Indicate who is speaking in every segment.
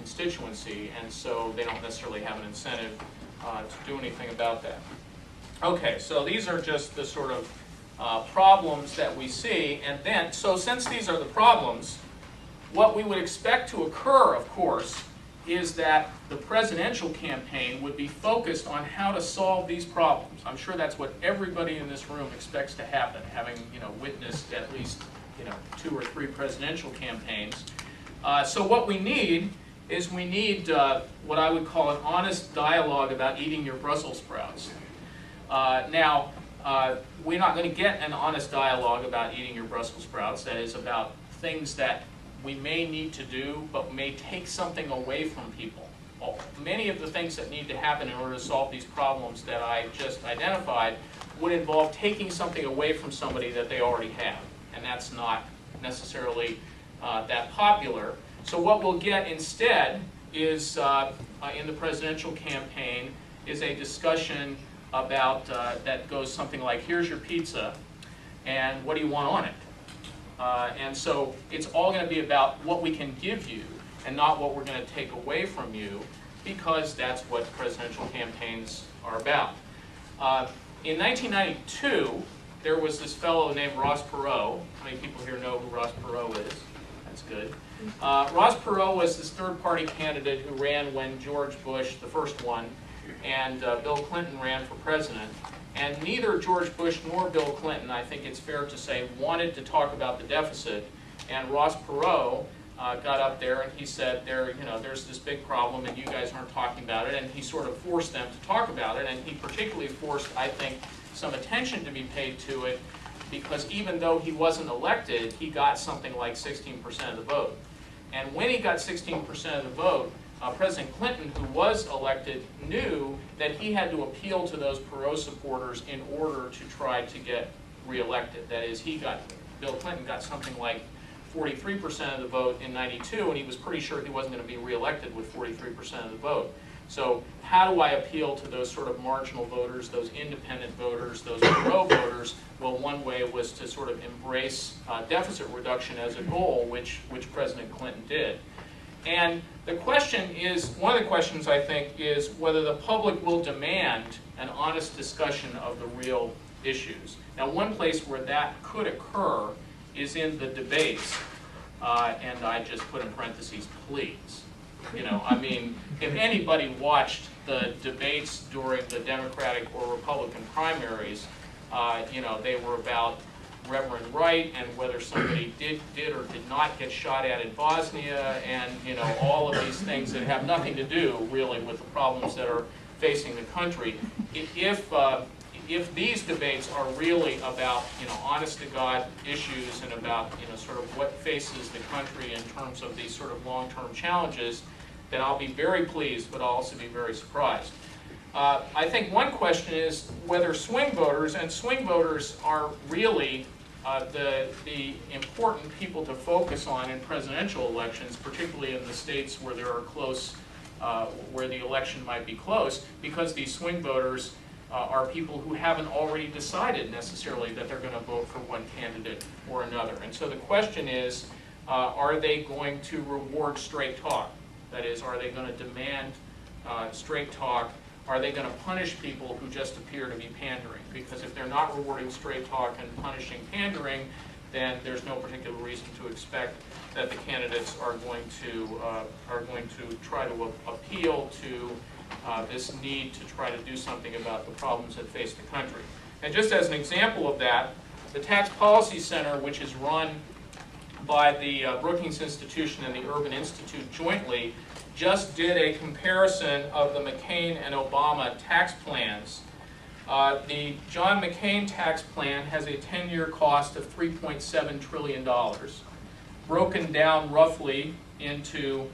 Speaker 1: constituency, and so they don't necessarily have an incentive to do anything about that. Okay, so these are just the sort of problems that we see, and then, so since these are the problems, what we would expect to occur, of course, is that the presidential campaign would be focused on how to solve these problems. I'm sure that's what everybody in this room expects to happen, having witnessed at least 2 or 3 presidential campaigns. So what we need is we need what I would call an honest dialogue about eating your Brussels sprouts. Now, we're not going to get an honest dialogue about eating your Brussels sprouts, that is about things that we may need to do, but may take something away from people. Many of the things that need to happen in order to solve these problems that I just identified would involve taking something away from somebody that they already have, and that's not necessarily that popular. So what we'll get instead is, in the presidential campaign, is a discussion about that goes something like, here's your pizza, and what do you want on it? And so it's all going to be about what we can give you and not what we're going to take away from you, because that's what presidential campaigns are about. In 1992, there was this fellow named Ross Perot. How many people here know who Ross Perot is? That's good. Ross Perot was this third-party candidate who ran when George Bush, the first one, and Bill Clinton ran for president. And neither George Bush nor Bill Clinton, I think it's fair to say, wanted to talk about the deficit. And Ross Perot got up there and he said, there's this big problem and you guys aren't talking about it. And he sort of forced them to talk about it. And he particularly forced, I think, some attention to be paid to it, because even though he wasn't elected, he got something like 16% of the vote. And when he got 16% of the vote, President Clinton, who was elected, knew that he had to appeal to those Perot supporters in order to try to get reelected. That is, Bill Clinton got something like 43% of the vote in '92, and he was pretty sure he wasn't going to be reelected with 43% of the vote. So how do I appeal to those sort of marginal voters, those independent voters, those Perot voters? Well, one way was to sort of embrace deficit reduction as a goal, which President Clinton did. And the question is, one of the questions I think is whether the public will demand an honest discussion of the real issues. Now, one place where that could occur is in the debates, and I just put in parentheses, please. I mean, if anybody watched the debates during the Democratic or Republican primaries, they were about Reverend Wright and whether somebody did or did not get shot at in Bosnia, and all of these things that have nothing to do really with the problems that are facing the country. If these debates are really about honest to God issues and about sort of what faces the country in terms of these sort of long-term challenges, then I'll be very pleased, but I'll also be very surprised. I think one question is whether swing voters, and swing voters are really the important people to focus on in presidential elections, particularly in the states where there are where the election might be close, because these swing voters are people who haven't already decided necessarily that they're going to vote for one candidate or another. And so the question is, are they going to reward straight talk? That is, are they going to demand straight talk? Are they going to punish people who just appear to be pandering? Because if they're not rewarding straight talk and punishing pandering, then there's no particular reason to expect that the candidates are going to try to appeal to this need to try to do something about the problems that face the country. And just as an example of that, the Tax Policy Center, which is run by the Brookings Institution and the Urban Institute jointly, just did a comparison of the McCain and Obama tax plans. The John McCain tax plan has a 10-year cost of $3.7 trillion, broken down roughly into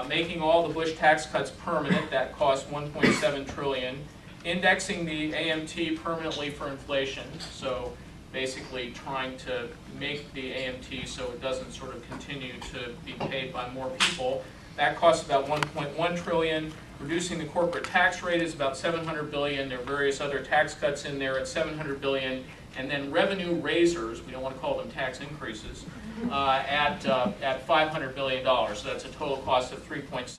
Speaker 1: making all the Bush tax cuts permanent, that cost $1.7 trillion, indexing the AMT permanently for inflation, so basically trying to make the AMT so it doesn't sort of continue to be paid by more people. That costs about $1.1 trillion. Reducing the corporate tax rate is about $700 billion. There are various other tax cuts in there at $700 billion. And then revenue raisers, we don't want to call them tax increases, at $500 billion. So that's a total cost of $3.7